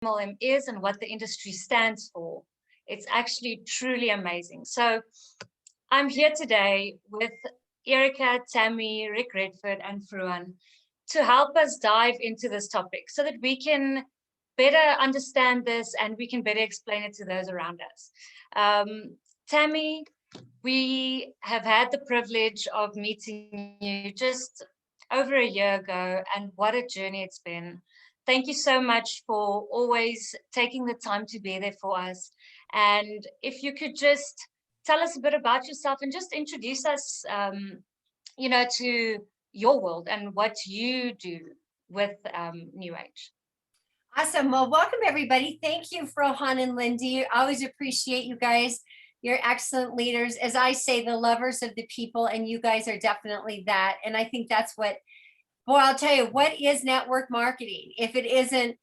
MLM is and what the industry stands for. It's actually truly amazing. So I'm here today with Erika, Tammy, Rick Redford, and Frohan to help us dive into this topic so that we can better understand this and we can better explain it to those around us. Tammy, we have had the privilege of meeting you just over a year ago, and what a journey it's been. Thank you so much for always taking the time to be there for us. And if you could just tell us a bit about yourself and just introduce us, to your world and what you do with NewAge. Awesome. Well, welcome everybody. Thank you, Frohan and Lindi. I always appreciate you guys. You're excellent leaders. As I say, the lovers of the people, and you guys are definitely that. And I think that's what, boy, I'll tell you, what is network marketing? If it isn't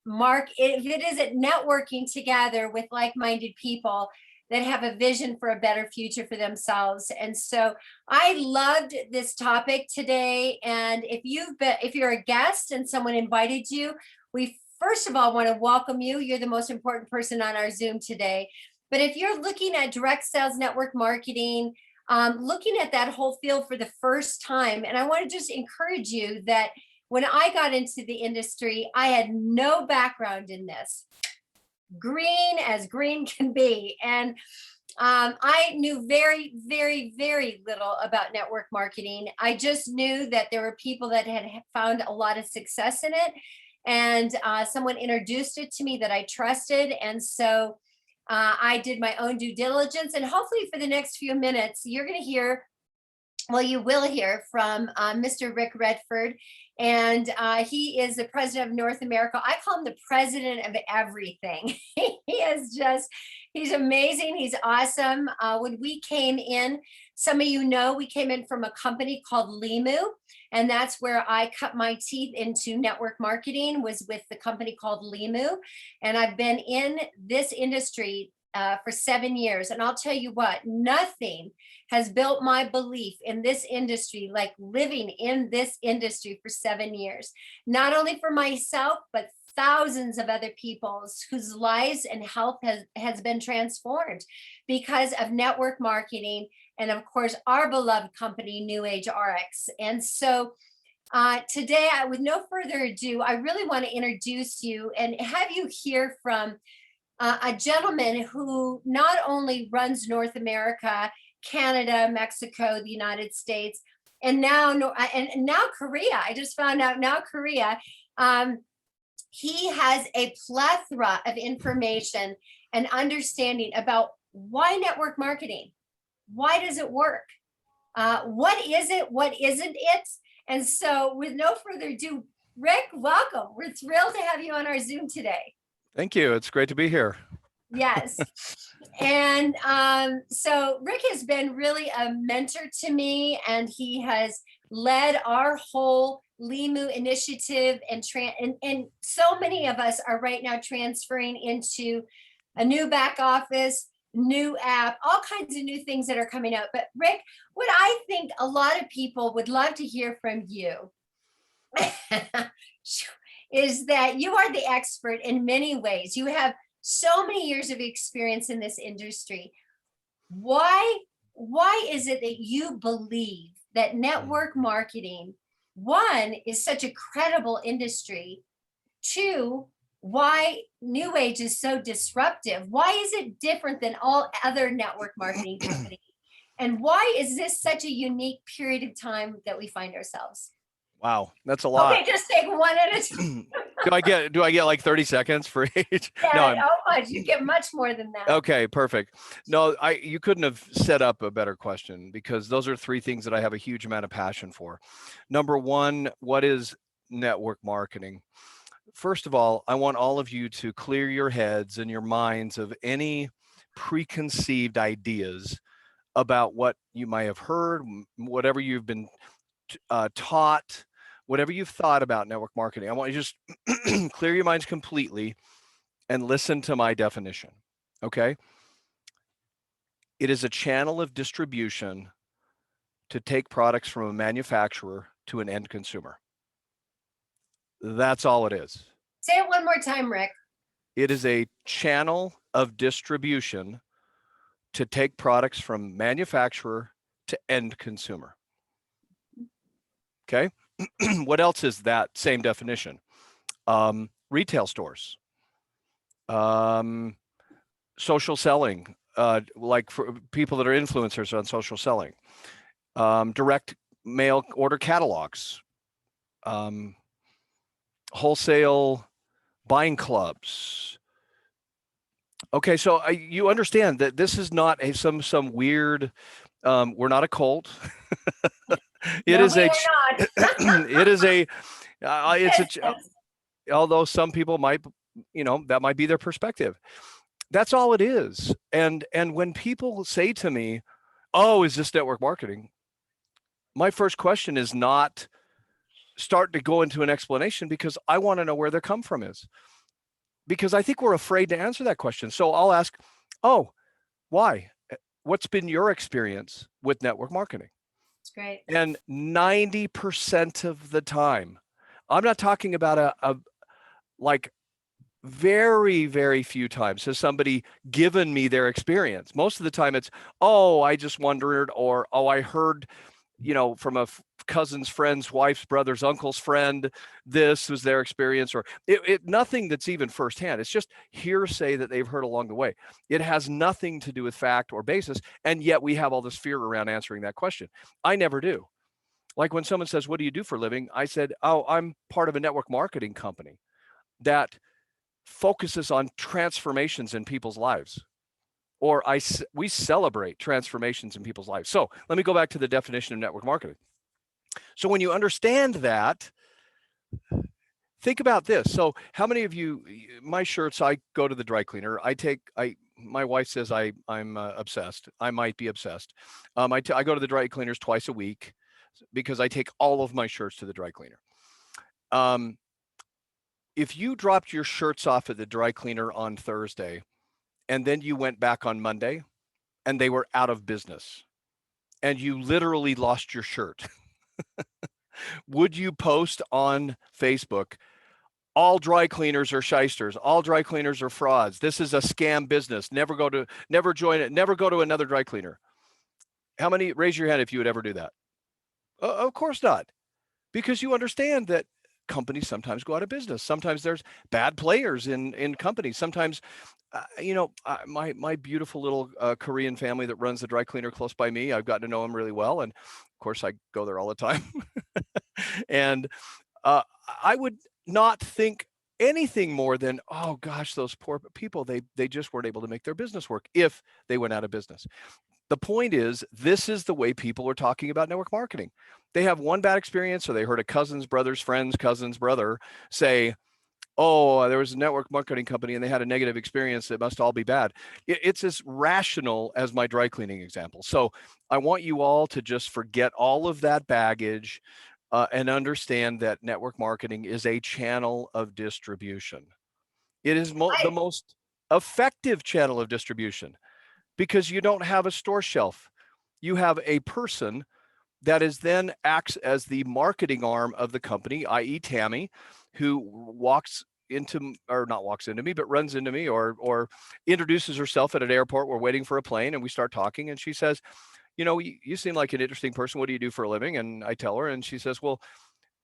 networking together with like-minded people that have a vision for a better future for themselves. And so I loved this topic today. And if you're a guest and someone invited you, we first of all want to welcome you. You're the most important person on our Zoom today. But if you're looking at direct sales network marketing, looking at that whole field for the first time, and I want to just encourage you that when I got into the industry, I had no background in this. Green as green can be. And I knew very, very, very little about network marketing. I just knew that there were people that had found a lot of success in it. And someone introduced it to me that I trusted. And so I did my own due diligence. And hopefully for the next few minutes, you're going to hear, well, you will hear from Mr. Rick Redford. And he is the president of North America. I call him the president of everything. He's amazing. He's awesome. When we came in, some of you know, we came in from a company called Limu. And that's where I cut my teeth into network marketing, was with the company called Limu. And I've been in this industry for 7 years. And I'll tell you what, nothing has built my belief in this industry like living in this industry for 7 years, not only for myself, but thousands of other people whose lives and health has been transformed because of network marketing. And of course, our beloved company, NewAge RX. And so today, with no further ado, I really want to introduce you and have you hear from a gentleman who not only runs North America, Canada, Mexico, the United States, and now Korea. I just found out now Korea. He has a plethora of information and understanding about why network marketing. Why does it work? What is it? What isn't it? And so with no further ado, Rick, welcome. We're thrilled to have you on our Zoom today. Thank you. It's great to be here. Yes. And so Rick has been really a mentor to me, and he has led our whole Limu initiative, and so many of us are right now transferring into a new back office, new app, all kinds of new things that are coming out. But Rick, what I think a lot of people would love to hear from you is that you are the expert in many ways. You have so many years of experience in this industry. Why is it that you believe that network marketing, one, is such a credible industry? Two, why NewAge is so disruptive? Why is it different than all other network marketing companies? And why is this such a unique period of time that we find ourselves? Wow, that's a lot. Okay, just take one at a time. Do I get like 30 seconds for each? Yeah, no, you get much more than that. Okay, perfect. No, you couldn't have set up a better question, because those are three things that I have a huge amount of passion for. Number one, what is network marketing? First of all, I want all of you to clear your heads and your minds of any preconceived ideas about what you might have heard, whatever you've been taught, whatever you've thought about network marketing. I want you to just clear your minds completely and listen to my definition, okay? It is a channel of distribution to take products from a manufacturer to an end consumer. That's all it is. Say it one more time, Rick. It is a channel of distribution to take products from manufacturer to end consumer. Okay. What else is that same definition? Retail stores, social selling, like for people that are influencers on social selling, direct mail order catalogs, wholesale buying clubs. Okay, so you understand that this is not some weird. We're not a cult. It No, is we a. are not. It is a. It's a. Yes. Although some people might, that might be their perspective. That's all it is. And when people say to me, "Oh, is this network marketing?" My first question is not start to go into an explanation, because I want to know where their come from is. Because I think we're afraid to answer that question. So I'll ask, "Oh, why? What's been your experience with network marketing?" That's great. And 90% of the time, I'm not talking about a like very, very few times has somebody given me their experience. Most of the time it's, "Oh, I just wondered," or, "Oh, I heard, from a cousin's friend's wife's brother's uncle's friend, this was their experience," or nothing that's even firsthand. It's just hearsay that they've heard along the way. It has nothing to do with fact or basis. And yet we have all this fear around answering that question. I never do. Like when someone says, "What do you do for a living?" I said, "Oh, I'm part of a network marketing company that focuses on transformations in people's lives." Or we celebrate transformations in people's lives. So let me go back to the definition of network marketing. So when you understand that, think about this. So how many of you, my shirts, I go to the dry cleaner. My wife says I'm obsessed. I might be obsessed. I go to the dry cleaners twice a week because I take all of my shirts to the dry cleaner. If you dropped your shirts off at the dry cleaner on Thursday, and then you went back on Monday and they were out of business and you literally lost your shirt, would you post on Facebook, "All dry cleaners are shysters, all dry cleaners are frauds, this is a scam business, never join it, never go to another dry cleaner"? How many, raise your hand if you would ever do that? Of course not, because you understand that companies sometimes go out of business. Sometimes there's bad players in companies. Sometimes, my beautiful little Korean family that runs the dry cleaner close by me, I've gotten to know them really well. And of course I go there all the time. And I would not think anything more than, "Oh gosh, those poor people, they just weren't able to make their business work," if they went out of business. The point is, this is the way people are talking about network marketing. They have one bad experience, or they heard a cousin's brother's friend's cousin's brother say, "Oh, there was a network marketing company and they had a negative experience. It must all be bad." It's as rational as my dry cleaning example. So I want you all to just forget all of that baggage and understand that network marketing is a channel of distribution. It is the most effective channel of distribution, because you don't have a store shelf. You have a person that is then acts as the marketing arm of the company, i.e. Tammy, who runs into me, or introduces herself at an airport. We're waiting for a plane and we start talking, and she says, "You seem like an interesting person. What do you do for a living?" And I tell her, and she says, "Well,"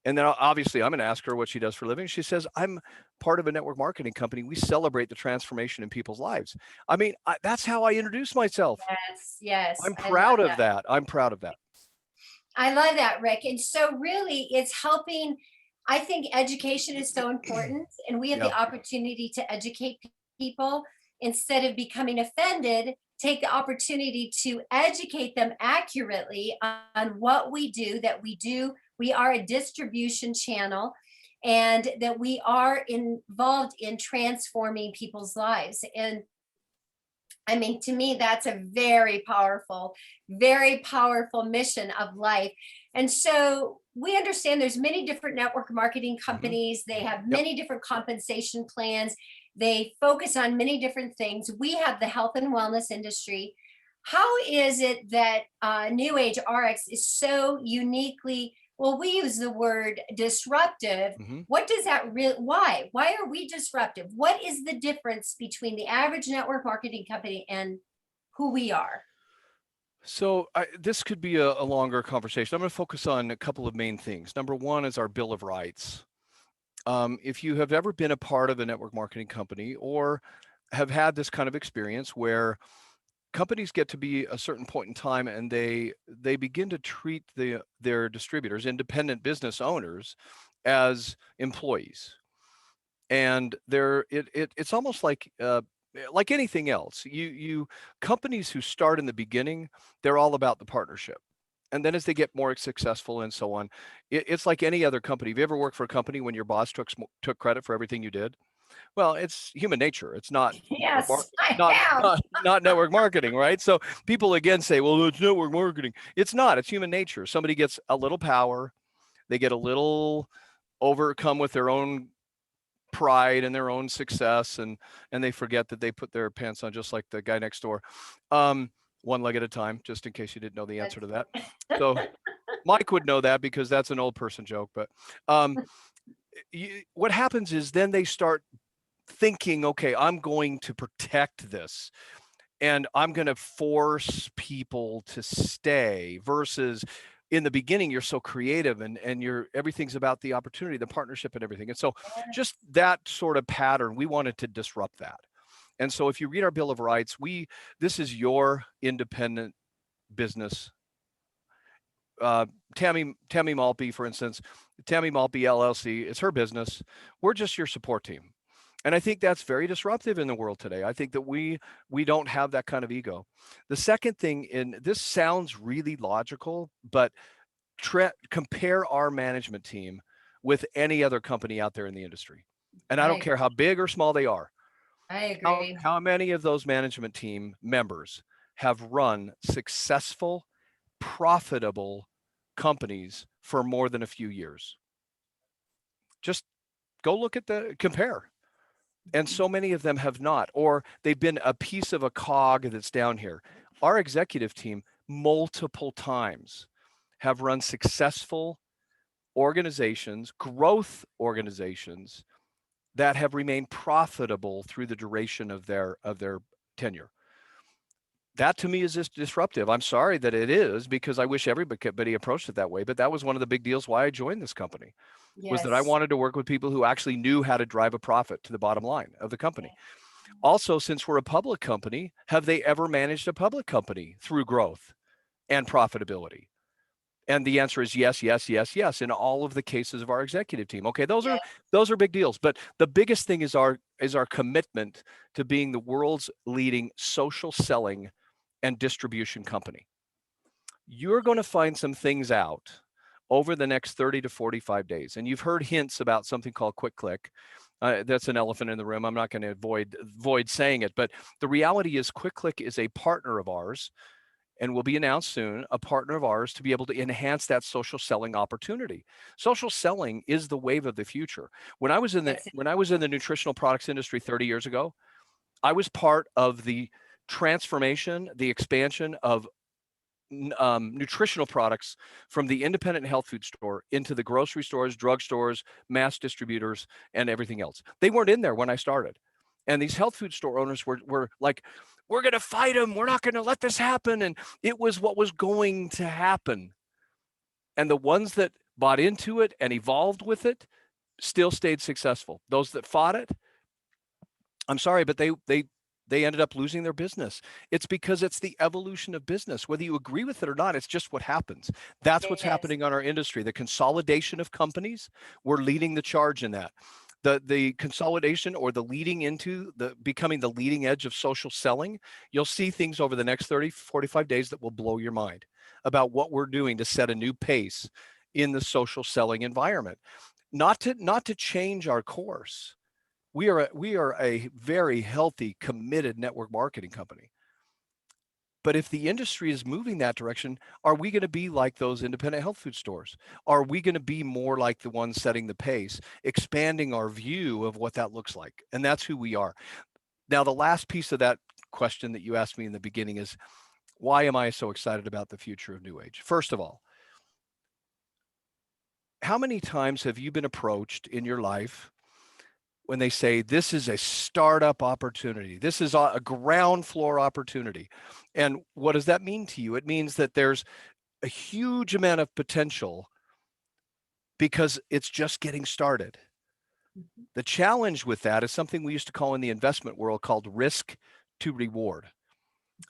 and then obviously I'm going to ask her what she does for a living. She says, "I'm part of a network marketing company. We celebrate the transformation in people's lives." I mean, that's how I introduce myself. Yes. I'm proud of that. I'm proud of that. I love that, Rick. And so really it's helping. I think education is so important, and we have the opportunity to educate people instead of becoming offended. Take the opportunity to educate them accurately on what we do, that we are a distribution channel, and that we are involved in transforming people's lives. And I mean, to me, that's a very powerful mission of life. And so we understand there's many different network marketing companies. They have many different compensation plans. They focus on many different things. We have the health and wellness industry. How is it that NewAge RX is so uniquely Well, we use the word disruptive. Mm-hmm. What does that really, why? Why are we disruptive? What is the difference between the average network marketing company and who we are? So this could be a longer conversation. I'm going to focus on a couple of main things. Number one is our Bill of Rights. If you have ever been a part of a network marketing company or have had this kind of experience where companies get to be a certain point in time and they begin to treat their distributors, independent business owners, as employees, and it's almost like anything else. You companies who start in the beginning, they're all about the partnership. And then as they get more successful and so on, it's like any other company. Have you ever worked for a company when your boss took credit for everything you did? Well, it's human nature. It's not Yes, I not have. not network marketing, right? So people again say, well, it's network marketing. It's not. It's human nature. Somebody gets a little power, they get a little overcome with their own pride and their own success, and they forget that they put their pants on just like the guy next door, one leg at a time, just in case you didn't know the answer to that. So Mike would know that because that's an old person joke. But what happens is then they start thinking, okay, I'm going to protect this and I'm going to force people to stay, versus in the beginning you're so creative and you're everything's about the opportunity, the partnership and everything. And so just that sort of pattern, we wanted to disrupt that. And so if you read our Bill of Rights, this is your independent business. Tammy Maltby, for instance, Tammy Maltby LLC, it's her business. We're just your support team. And I think that's very disruptive in the world today. I think that we don't have that kind of ego. The second thing, in this sounds really logical, but compare our management team with any other company out there in the industry. And I don't care how big or small they are. I agree. How many of those management team members have run successful, profitable companies for more than a few years? Just go look at compare. And so many of them have not, or they've been a piece of a cog that's down here. Our executive team multiple times have run successful organizations, growth organizations that have remained profitable through the duration of their tenure. That to me is just disruptive. I'm sorry that it is, because I wish everybody approached it that way. But that was one of the big deals why I joined this company, was that I wanted to work with people who actually knew how to drive a profit to the bottom line of the company. Also, since we're a public company, have they ever managed a public company through growth and profitability? And the answer is yes, yes, yes, yes, in all of the cases of our executive team. Okay, those are big deals. But the biggest thing is our commitment to being the world's leading social selling and distribution company. You're going to find some things out over the next 30 to 45 days. And you've heard hints about something called Quick Click. That's an elephant in the room. I'm not going to avoid saying it, but the reality is Quick Click is a partner of ours, and will be announced soon, a partner of ours, to be able to enhance that social selling opportunity. Social selling is the wave of the future. When I was in the nutritional products industry 30 years ago, I was part of the transformation, the expansion of nutritional products from the independent health food store into the grocery stores, drugstores, mass distributors, and everything else. They weren't in there when I started. And these health food store owners were like, we're going to fight them. We're not going to let this happen. And it was what was going to happen. And the ones that bought into it and evolved with it still stayed successful. Those that fought it, I'm sorry, but they ended up losing their business. It's because it's the evolution of business. Whether you agree with it or not, it's just what happens. That's what's happening on our industry. The consolidation of companies, we're leading the charge in that. The consolidation, or the leading into becoming the leading edge of social selling, you'll see things over the next 30, 45 days that will blow your mind about what we're doing to set a new pace in the social selling environment. Not to change our course. We are a very healthy, committed network marketing company. But if the industry is moving that direction, are we going to be like those independent health food stores? Are we going to be more like the ones setting the pace, expanding our view of what that looks like? And that's who we are. Now, the last piece of that question that you asked me in the beginning is, why am I so excited about the future of NewAge? First of all, how many times have you been approached in your life when they say, this is a startup opportunity, this is a ground floor opportunity? And what does that mean to you? It means that there's a huge amount of potential because it's just getting started. The challenge with that is something we used to call in the investment world called risk to reward.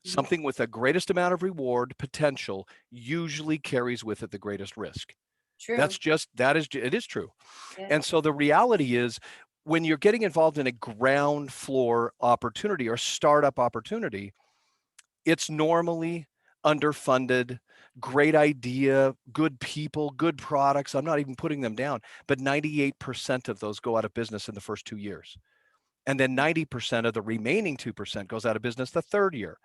Something with the greatest amount of reward potential usually carries with it the greatest risk. True. It is true. Yeah. And so the reality is, when you're getting involved in a ground floor opportunity or startup opportunity, it's normally underfunded, great idea, good people, good products. I'm not even putting them down, but 98% of those go out of business in the first 2 years. And then 90% of the remaining 2% goes out of business the third year.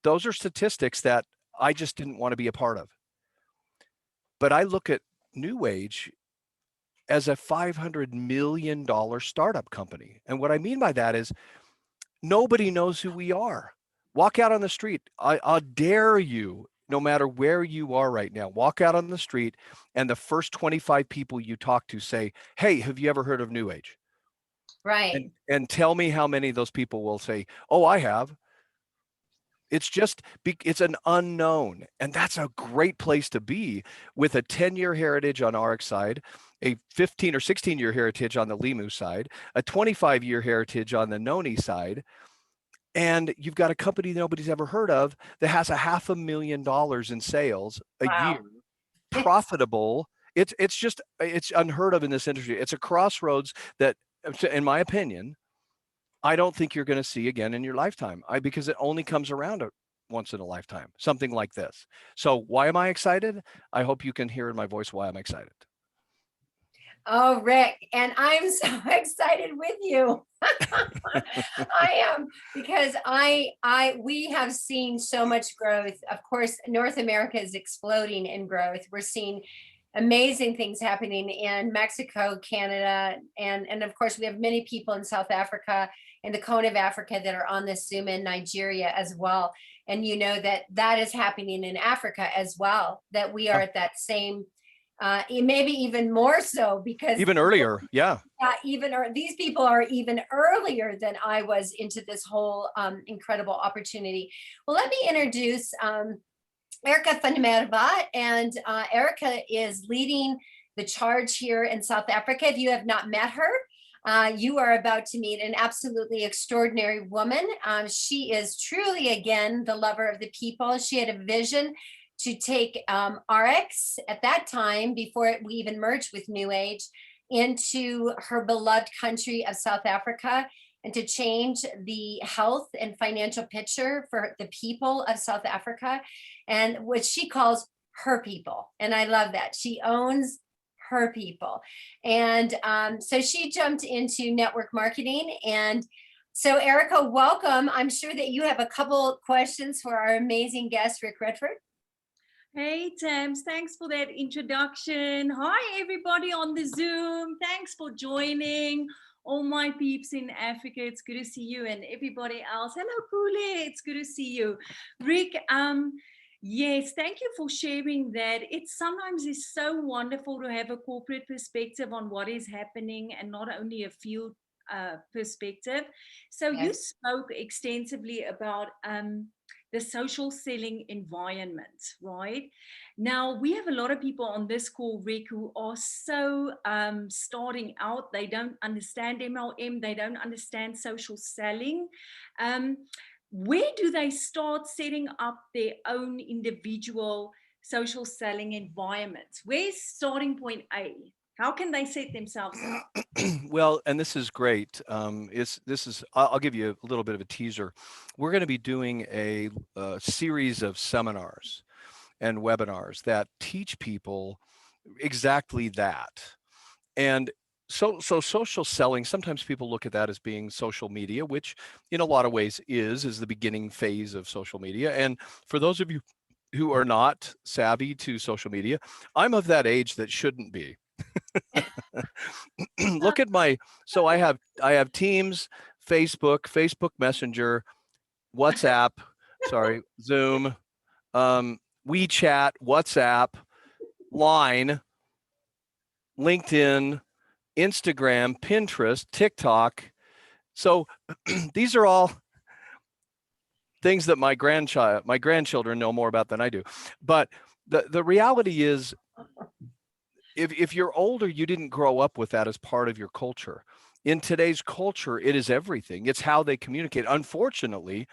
Those are statistics that I just didn't want to be a part of. But I look at NewAge as a $500 million startup company. And what I mean by that is nobody knows who we are. Walk out on the street. I dare you, no matter where you are right now, walk out on the street and the first 25 people you talk to say, hey, have you ever heard of NewAge? Right. And tell me how many of those people will say, oh, I have. It's an unknown. And that's a great place to be with a 10-year heritage on our side, a 15 or 16-year heritage on the Limu side, a 25-year heritage on the Noni side. And you've got a company nobody's ever heard of that has $500,000 in sales a year, profitable. It's unheard of in this industry. It's a crossroads that, in my opinion, I don't think you're going to see again in your lifetime, because it only comes around once in a lifetime, something like this. So why am I excited? I hope you can hear in my voice why I'm excited. Oh, Rick, and I'm so excited with you. I am, because we have seen so much growth. Of course, North America is exploding in growth. We're seeing amazing things happening in Mexico, Canada, and of course, we have many people in South Africa and the Cone of Africa that are on this Zoom, in Nigeria as well. And you know that is happening in Africa as well, that we are at that same, maybe even more so, because even earlier, these people are even earlier than I was into this whole incredible opportunity. Well, let me introduce Erika van Merwe, and Erika is leading the charge here in South Africa. If you have not met her, you are about to meet an absolutely extraordinary woman. She is truly, again, the lover of the people. She had a vision to take RX at that time, before we even merged with NewAge, into her beloved country of South Africa, and to change the health and financial picture for the people of South Africa, and what she calls her people. And I love that. She owns her people. And so she jumped into network marketing. And so Erika, welcome. I'm sure that you have a couple questions for our amazing guest, Rick Redford. Hey, Tams, thanks for that introduction. Hi, everybody on the Zoom. Thanks for joining. All my peeps in Africa, it's good to see you, and everybody else. Hello, Pule, it's good to see you. Rick, yes, thank you for sharing that. It sometimes is so wonderful to have a corporate perspective on what is happening, and not only a field perspective. So you spoke extensively about the social selling environment, right? Now, we have a lot of people on this call, Rick, who are so starting out. They don't understand MLM. They don't understand social selling. Where do they start setting up their own individual social selling environments? Where's starting point A? How can they set themselves up? Well, and this is great. I'll give you a little bit of a teaser. We're going to be doing a series of seminars and webinars that teach people exactly that. And so social selling, sometimes people look at that as being social media, which in a lot of ways is the beginning phase of social media. And for those of you who are not savvy to social media, I'm of that age that shouldn't be. Look at so I have Teams, Facebook Messenger, WhatsApp, Zoom, WeChat, WhatsApp, Line, LinkedIn, Instagram, Pinterest, TikTok. So these are all things that my grandchildren know more about than I do. But the reality is, if you're older, you didn't grow up with that as part of your culture. In today's culture, it is everything. It's how they communicate. Unfortunately,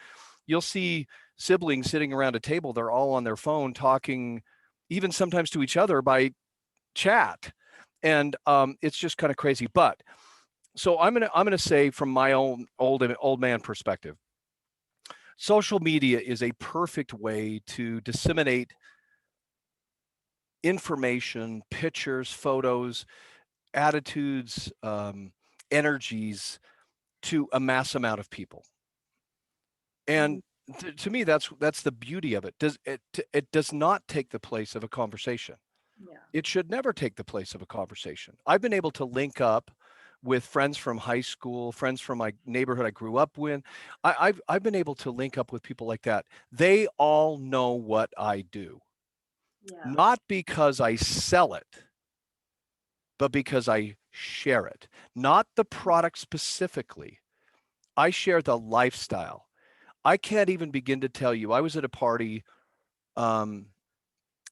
you'll see siblings sitting around a table, they're all on their phone talking, even sometimes to each other by chat. And it's just kind of crazy. But so I'm gonna say, from my own old man perspective, social media is a perfect way to disseminate information, pictures, photos, attitudes, energies to a mass amount of people. And to me, that's the beauty of it. It does not take the place of a conversation. Yeah. It should never take the place of a conversation. I've been able to link up with friends from high school, friends from my neighborhood I grew up with. I've been able to link up with people like that. They all know what I do, Yeah. not because I sell it, but because I share it. Not the product specifically. I share the lifestyle. I can't even begin to tell you. I was at a party, it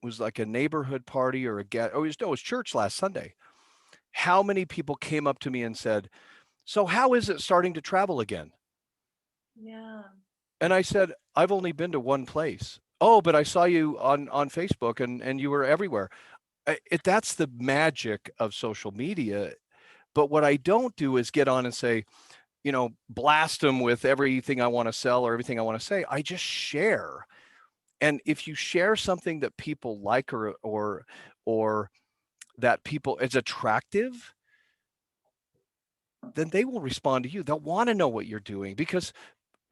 was like a neighborhood party or it was church last Sunday. How many people came up to me and said, "So how is it starting to travel again?" Yeah. And I said, "I've only been to one place." "Oh, but I saw you on Facebook and you were everywhere." That's the magic of social media. But what I don't do is get on and say, blast them with everything I want to sell or everything I want to say. I just share. And if you share something that people like or that people is attractive, then they will respond to you. They'll want to know what you're doing, because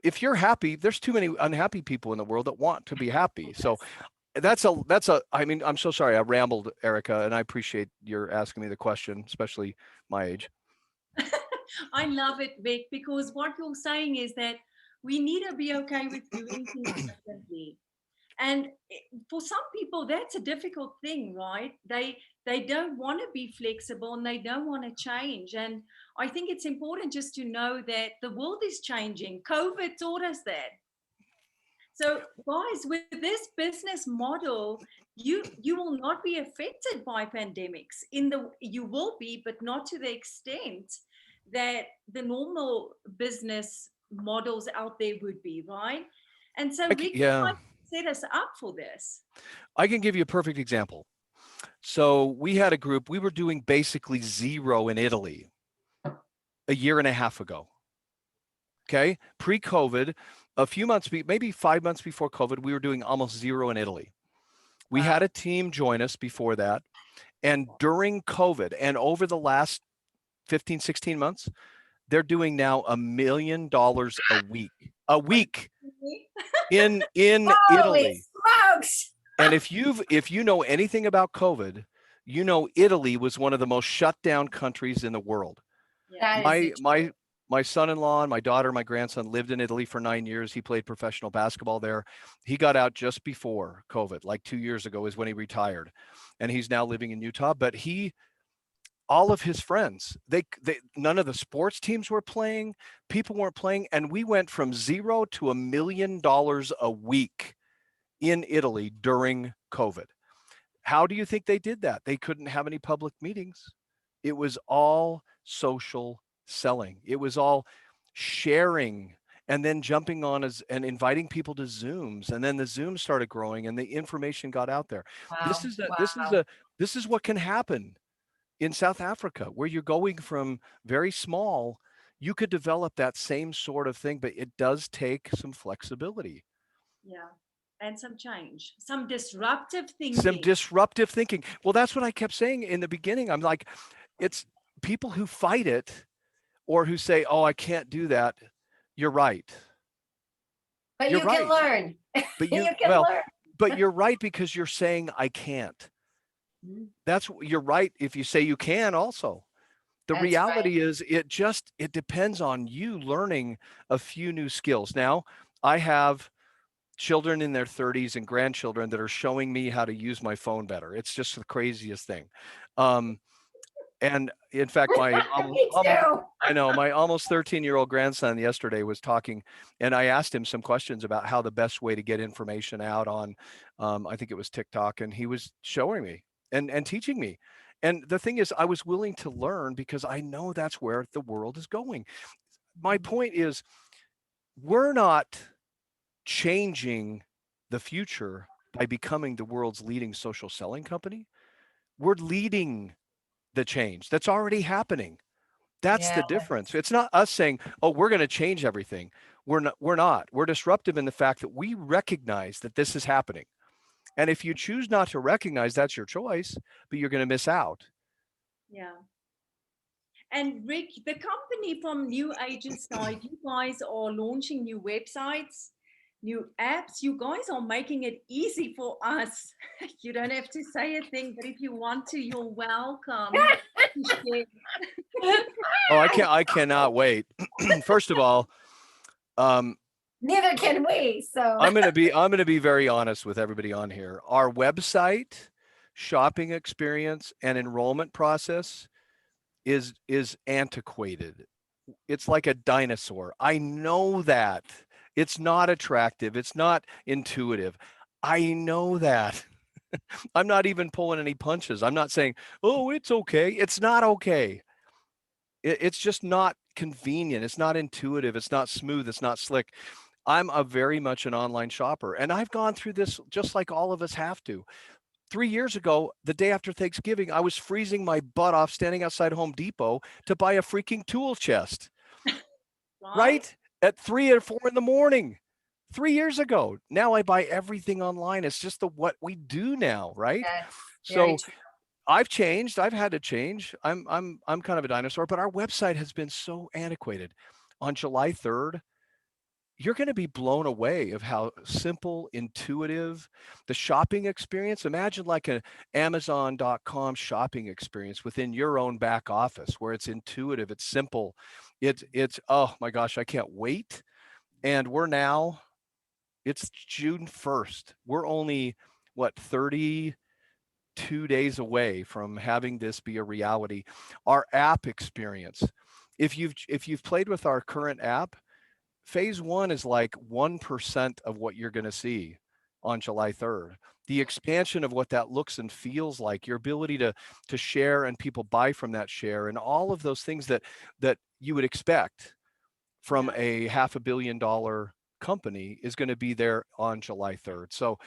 if you're happy, there's too many unhappy people in the world that want to be happy. So I mean, I'm so sorry I rambled, Erika, and I appreciate your asking me the question, especially my age. I love it, Vic, because what you're saying is that we need to be okay with doing things differently. And for some people, that's a difficult thing, right? They don't want to be flexible and they don't want to change. And I think it's important just to know that the world is changing. COVID taught us that. So, guys, with this business model, you will not be affected by pandemics. You will be, but not to the extent that the normal business models out there would be, right? And so, Rick, Yeah, set us up for this. I can give you a perfect example. So we had a group, we were doing basically zero in Italy a year and a half ago. Okay. Pre-COVID, a few months, maybe 5 months before COVID, we were doing almost zero in Italy. We had a team join us before that. And during COVID and over the last 15, 16 months, they're doing now $1 million a week in Holy Italy. smokes! And if you know anything about COVID, you know Italy was one of the most shut down countries in the world. That My is the my truth. my son-in-law and my daughter, my grandson lived in Italy for 9 years. He played professional basketball there. He got out just before COVID, like 2 years ago is when he retired. And he's now living in Utah. But all of his friends, they none of the sports teams were playing, people weren't playing, and we went from zero to $1 million a week in Italy during COVID. How do you think they did that? They couldn't have any public meetings. It was all social selling. It was all sharing and then jumping on and inviting people to Zooms. And then the Zoom started growing and the information got out there. Wow. This is what can happen in South Africa, where you're going from very small. You could develop that same sort of thing, but it does take some flexibility. Yeah. And some change, some disruptive thinking. Some disruptive thinking. Well, that's what I kept saying in the beginning. I'm like, it's people who fight it or who say, "Oh, I can't do that." You're right. But You're you can right. learn. But You can learn. but you're right, because you're saying I can't. You're right if you say you can also. The That's reality is it depends on you learning a few new skills. Now, I have children in their 30s and grandchildren that are showing me how to use my phone better. It's just the craziest thing. And in fact, my Me too. I know my almost 13-year-old grandson yesterday was talking, and I asked him some questions about how the best way to get information out on, I think it was TikTok, and he was showing me and teaching me. And the thing is, I was willing to learn because I know that's where the world is going. My point is, we're not changing the future by becoming the world's leading social selling company. We're leading the change that's already happening. That's Yeah. the difference. It's not us saying, oh, we're going to change everything. We're not. We're disruptive in the fact that we recognize that this is happening. And if you choose not to recognize, that's your choice, but you're going to miss out. Yeah. And Rick, the company from NewAge side, you guys are launching new websites, new apps. You guys are making it easy for us. You don't have to say a thing, but if you want to, you're welcome. Oh, I cannot wait. First of all, Neither can we. So I'm going to be very honest with everybody on here. Our website, shopping experience, and enrollment process is antiquated. It's like a dinosaur. I know that. It's not attractive. It's not intuitive. I know that. I'm not even pulling any punches. I'm not saying, oh, it's okay. It's not okay. It's just not convenient. It's not intuitive. It's not smooth. It's not slick. I'm a very much an online shopper, and I've gone through this just like all of us have to. 3 years ago, the day after Thanksgiving, I was freezing my butt off standing outside Home Depot to buy a freaking tool chest, right? At 3 or 4 in the morning, 3 years ago. Now I buy everything online. It's just what we do now, right? yes, So I've changed. I've had to change. I'm kind of a dinosaur, but our website has been so antiquated. On July 3rd, you're going to be blown away of how simple, intuitive the shopping experience. Imagine like an Amazon.com shopping experience within your own back office where it's intuitive, it's simple. It's oh my gosh, I can't wait. And it's June 1st. We're only 32 days away from having this be a reality. Our app experience. If you've played with our current app, phase 1 is like 1% of what you're going to see on July 3rd. The expansion of what that looks and feels like, your ability to share and people buy from that share, and all of those things that you would expect from a $500 million company is going to be there on July 3rd. So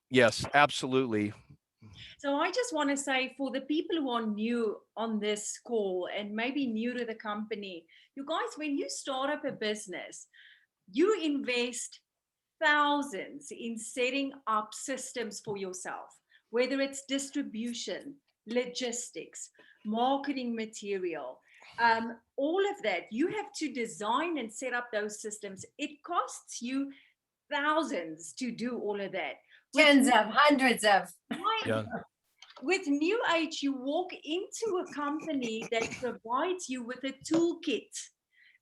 yes, absolutely. So I just want to say, for the people who are new on this call and maybe new to the company, you guys, when you start up a business, you invest thousands in setting up systems for yourself, whether it's distribution, logistics, marketing material, all of that. You have to design and set up those systems. It costs you thousands to do all of that. tens of, hundreds of. Yeah. With NewAge, you walk into a company that provides you with a toolkit.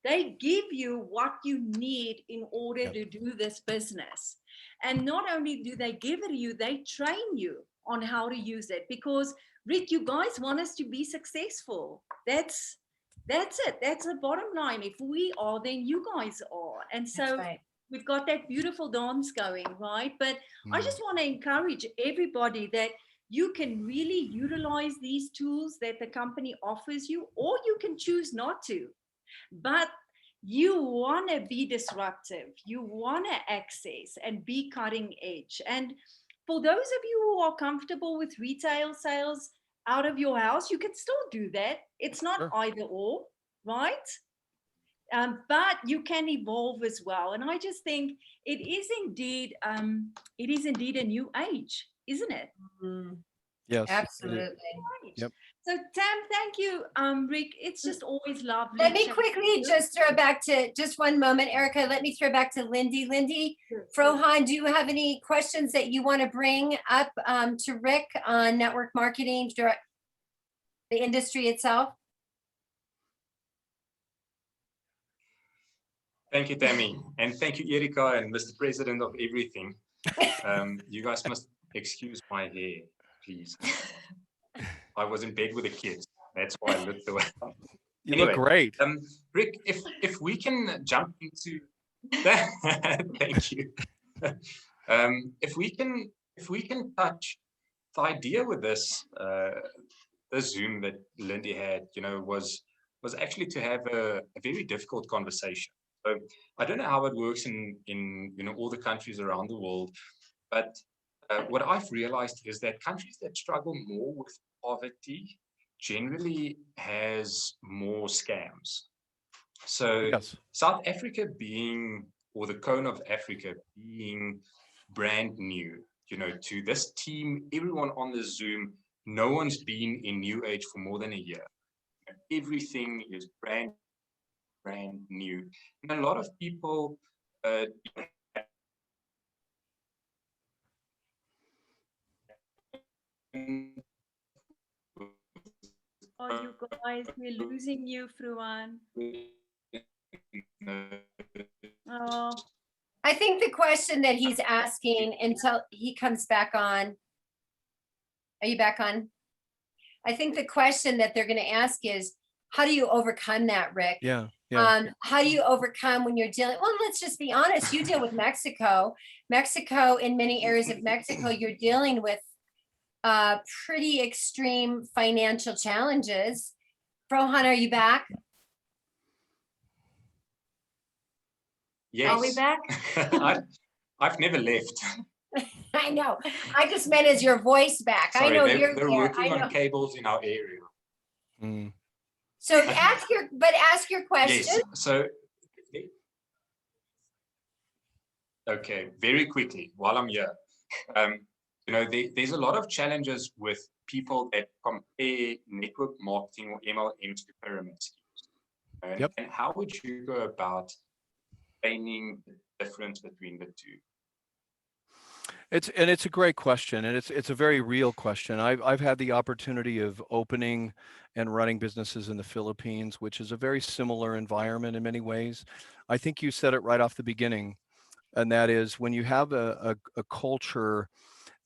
They give you what you need in order to do this business. And not only do they give it to you, they train you on how to use it. Because, Rick, you guys want us to be successful. That's it. That's the bottom line. If we are, then you guys are. And so we've got that beautiful dance going, right? But I just want to encourage everybody that you can really utilize these tools that the company offers you, or you can choose not to. But you want to be disruptive. You want to access and be cutting edge. And for those of you who are comfortable with retail sales out of your house, you can still do that. It's not either or, right? But you can evolve as well. And I just think it is indeed a new age, isn't it? Yes, absolutely. Yep. So Tam, thank you, Rick. It's just always lovely. Let me quickly just throw back to just one moment, Erika. Let me throw back to Lindi. Lindi, Frohan, do you have any questions that you want to bring up to Rick on network marketing, the industry itself? Thank you, Tammy. And thank you, Erika and Mr. President of everything. You guys must excuse my hair, please. I was in bed with the kids. That's why I looked the way. You Anyway, look great. Rick, if we can jump into that, thank you. If we can touch the idea with this the Zoom that Lindi had, was actually to have a very difficult conversation. So I don't know how it works in all the countries around the world, but what I've realized is that countries that struggle more with poverty generally has more scams. So Yes. South Africa being, or the Cone of Africa being brand new, to this team, everyone on the Zoom, no one's been in NewAge for more than a year. Everything is brand new. And a lot of people Oh, you guys, we're losing you, Frohan. Oh, I think the question that he's asking until he comes back on. Are you back on? I think the question that they're going to ask is, how do you overcome that, Rick? Yeah. How do you overcome when you're dealing? Well, let's just be honest. You deal with Mexico. Mexico, in many areas of Mexico, you're dealing with pretty extreme financial challenges. Frohan, are you back? Yes. Are we back? I've never left. I know. I just meant as your voice back. Sorry, I know they're you're there. working I know. on cables in our area. Mm. So ask your question. Yes. So, okay, very quickly while I'm here. There's a lot of challenges with people that compare network marketing or MLMs to pyramid schemes. Yep. And how would you go about explaining the difference between the two? It's a great question, and it's a very real question. I've had the opportunity of opening and running businesses in the Philippines, which is a very similar environment in many ways. I think you said it right off the beginning, and that is when you have a culture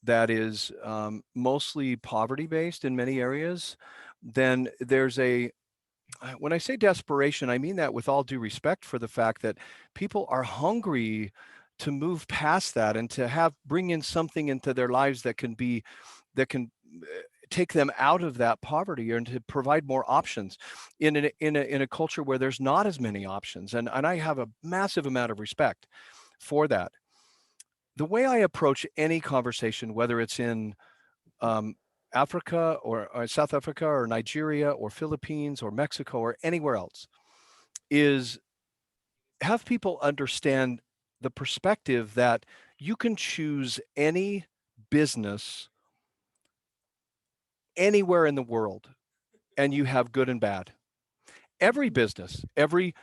that is mostly poverty-based in many areas, then there's when I say desperation, I mean that with all due respect for the fact that people are hungry to move past that and to bring in something into their lives that can take them out of that poverty and to provide more options in a culture where there's not as many options. And I have a massive amount of respect for that. The way I approach any conversation, whether it's in Africa or South Africa or Nigeria or Philippines or Mexico or anywhere else, is have people understand the perspective that you can choose any business anywhere in the world and you have good and bad. Every business, every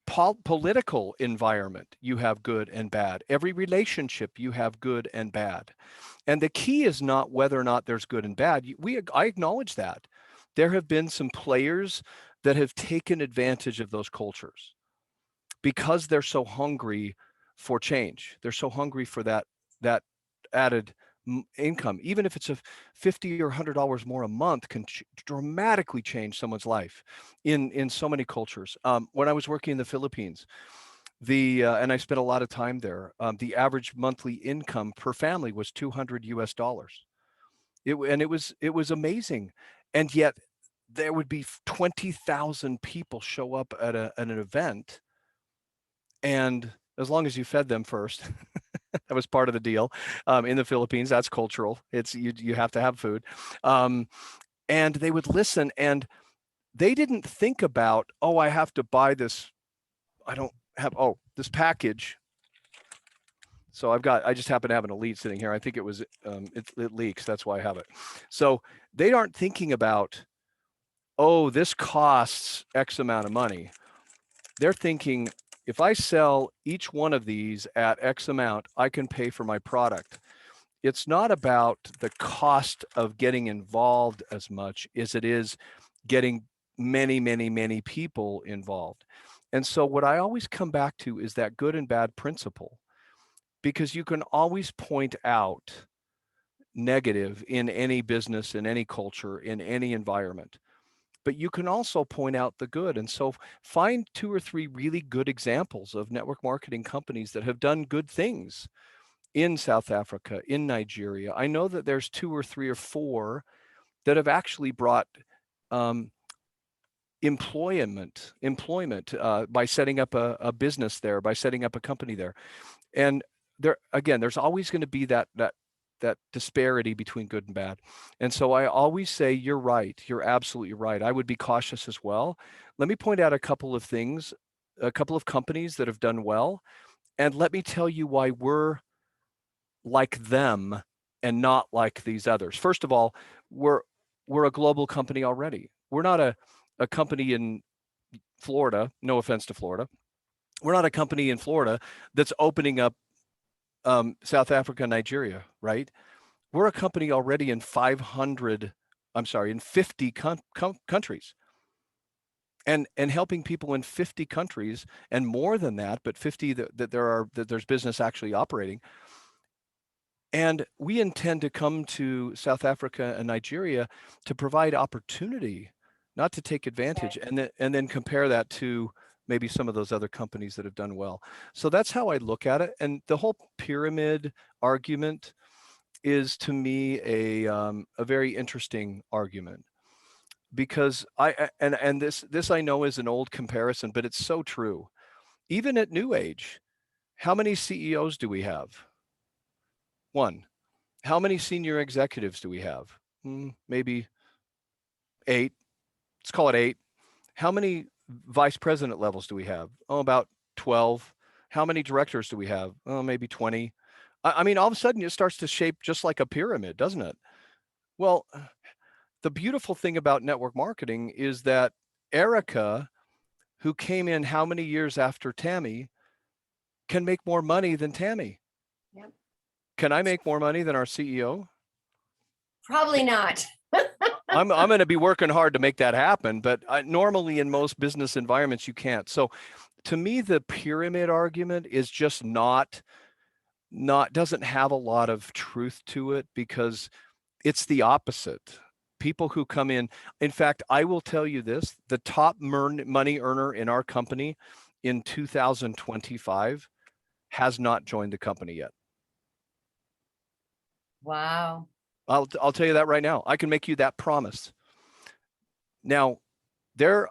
political environment, you have good and bad. Every relationship, you have good and bad. And the key is not whether or not there's good and bad. I acknowledge that. There have been some players that have taken advantage of those cultures because they're so hungry for change. They're so hungry for that added income. Even if it's a $50 or $100 more a month can dramatically change someone's life in so many cultures. When I was working in the Philippines, and I spent a lot of time there, the average monthly income per family was $200 US. It was amazing. And yet there would be 20,000 people show up at an event. And as long as you fed them first, that was part of the deal. In the Philippines, that's cultural. It's you have to have food. And they would listen, and they didn't think about, oh, I have to buy this. I don't have, this package. So I just happen to have an Elite sitting here. I think it was, it leaks. That's why I have it. So they aren't thinking about, oh, this costs X amount of money. They're thinking, if I sell each one of these at X amount, I can pay for my product. It's not about the cost of getting involved as much as it is getting many, many, many people involved. And so what I always come back to is that good and bad principle, because you can always point out negative in any business, in any culture, in any environment. but you can also point out the good. And so find 2 or 3 really good examples of network marketing companies that have done good things in South Africa, in Nigeria. I know that there's 2 or 3 or 4 that have actually brought employment by setting up a business there, by setting up a company there. And there, again, there's always going to be that disparity between good and bad. And so I always say, you're right. You're absolutely right. I would be cautious as well. Let me point out a couple of things, a couple of companies that have done well. And let me tell you why we're like them and not like these others. First of all, we're a global company already. We're not a company in Florida, no offense to Florida. We're not a company in Florida that's opening up South Africa, Nigeria, right? We're a company already in 50 countries. And helping people in 50 countries, and more than that, but 50 that there's business actually operating. And we intend to come to South Africa and Nigeria to provide opportunity, not to take advantage, and then compare that to maybe some of those other companies that have done well. So that's how I look at it. And the whole pyramid argument is, to me, a very interesting argument, because this I know is an old comparison, but it's so true. Even at NewAge, how many CEOs do we have? 1. How many senior executives do we have? Maybe 8. Let's call it 8. How many vice president levels do we have? Oh, about 12. How many directors do we have? Oh, maybe 20. I mean, all of a sudden it starts to shape just like a pyramid, doesn't it? Well, the beautiful thing about network marketing is that Erika, who came in how many years after Tammy, can make more money than Tammy. Yep. Can I make more money than our CEO? Probably not. I'm going to be working hard to make that happen, but normally in most business environments, you can't. So to me, the pyramid argument is just doesn't have a lot of truth to it, because it's the opposite. People who come in fact, I will tell you this, the top money earner in our company in 2025 has not joined the company yet. Wow. I'll tell you that right now. I can make you that promise. Now, RX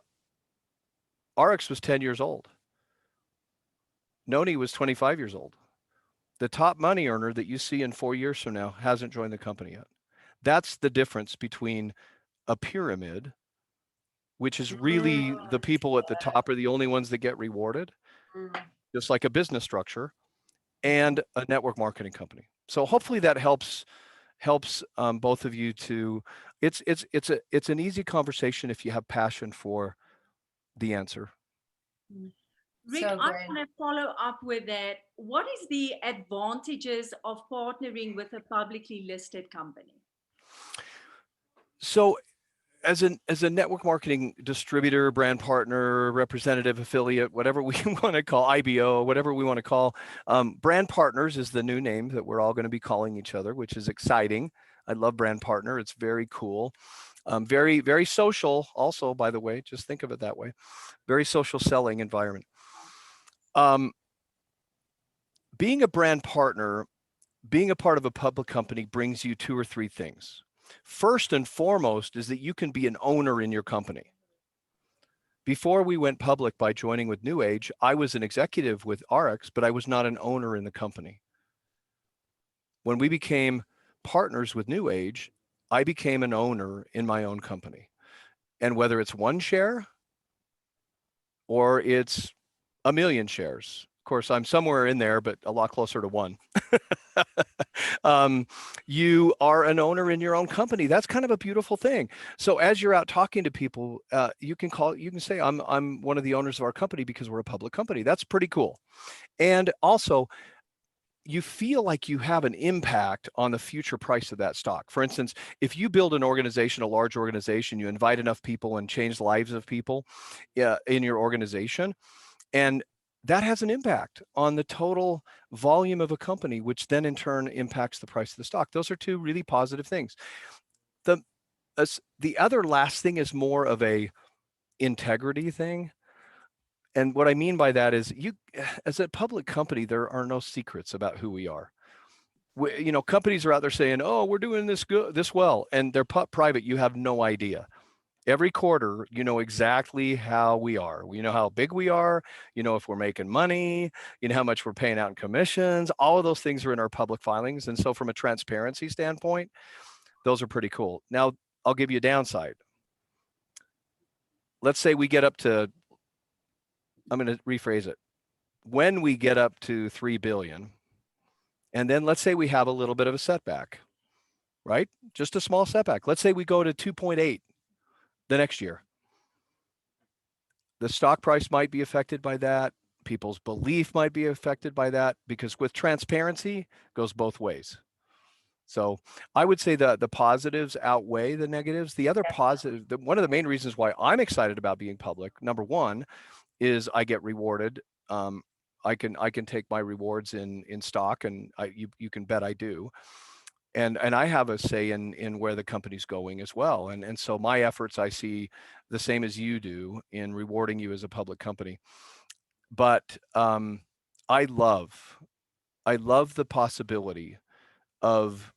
was 10 years old. Noni was 25 years old. The top money earner that you see in 4 years from now hasn't joined the company yet. That's the difference between a pyramid, which is really the people at the top are the only ones that get rewarded, just like a business structure, and a network marketing company. So hopefully that helps both of you to, it's an easy conversation if you have passion for the answer. Rick, So I good. want to follow up with that. What is the advantages of partnering with a publicly listed company? So as a network marketing distributor, brand partner, representative, affiliate, whatever we want to call, IBO, whatever we want to call, brand partners is the new name that we're all going to be calling each other, which is exciting. I love brand partner. It's very cool. Very, very social also, by the way, just think of it that way. Very social selling environment. Being a brand partner, being a part of a public company brings you 2 or 3 things. First and foremost is that you can be an owner in your company. Before we went public by joining with NewAge, I was an executive with RX, but I was not an owner in the company. When we became partners with NewAge, I became an owner in my own company. And whether it's 1 share or it's 1 million shares, of course, I'm somewhere in there, but a lot closer to 1. You are an owner in your own company. That's kind of a beautiful thing. So as you're out talking to people, you can say, I'm one of the owners of our company because we're a public company. That's pretty cool. And also, you feel like you have an impact on the future price of that stock. For instance, if you build an organization, a large organization, you invite enough people and change the lives of people in your organization, and that has an impact on the total volume of a company, which then in turn impacts the price of the stock. Those are 2 really positive things. the other last thing is more of a integrity thing. And what I mean by that is, you, as a public company, there are no secrets about who we are. You know, companies are out there saying, "Oh, we're doing this good, this well," and they're private. You have no idea. Every quarter, you know exactly how we are. You know how big we are. You know if we're making money. You know how much we're paying out in commissions. All of those things are in our public filings. And so, from a transparency standpoint, those are pretty cool. Now, I'll give you a downside. Let's say we get up to, I'm going to rephrase it. When we get up to 3 billion, and then let's say we have a little bit of a setback, right? Just a small setback. Let's say we go to 2.8 the next year. The stock price might be affected by that. People's belief might be affected by that, because with transparency goes both ways. So I would say the positives outweigh the negatives. The other positive, one of the main reasons why I'm excited about being public, number one, is I get rewarded. I can take my rewards in stock, and you can bet I do. And I have a say in where the company's going as well. And so my efforts, I see the same as you do in rewarding you as a public company. But I love the possibility of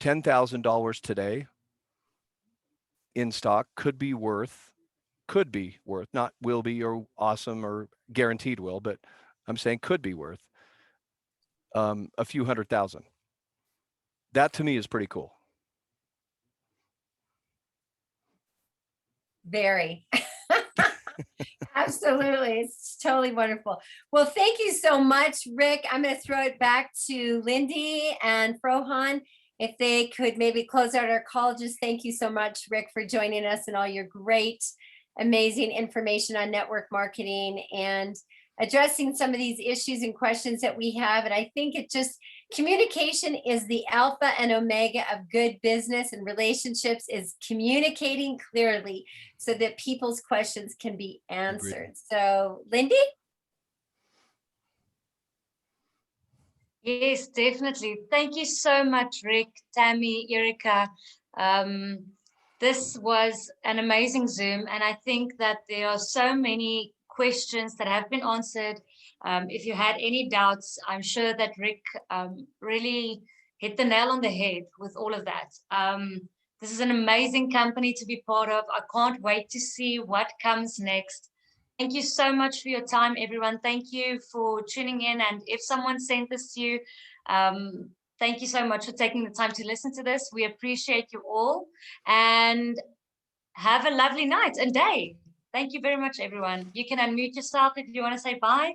$10,000 today in stock could be worth, not will be or awesome or guaranteed will, but I'm saying could be worth a few $100,000. That to me is pretty cool. Very. Absolutely. It's totally wonderful. Well, thank you so much, Rick. I'm going to throw it back to Lindi and Frohan. If they could maybe close out our call. Just thank you so much, Rick, for joining us and all your great, amazing information on network marketing and addressing some of these issues and questions that we have. And I think it just, communication is the alpha and omega of good business and relationships, is communicating clearly so that people's questions can be answered. Agreed. So, Lindi? Yes, definitely. Thank you so much, Rick, Tammy, Erika. This was an amazing Zoom, and I think that there are so many questions that have been answered. If you had any doubts, I'm sure that Rick really hit the nail on the head with all of that. This is an amazing company to be part of. I can't wait to see what comes next. Thank you so much for your time, everyone. Thank you for tuning in. And if someone sent this to you, thank you so much for taking the time to listen to this. We appreciate you all, and have a lovely night and day. Thank you very much, everyone. You can unmute yourself if you want to say bye.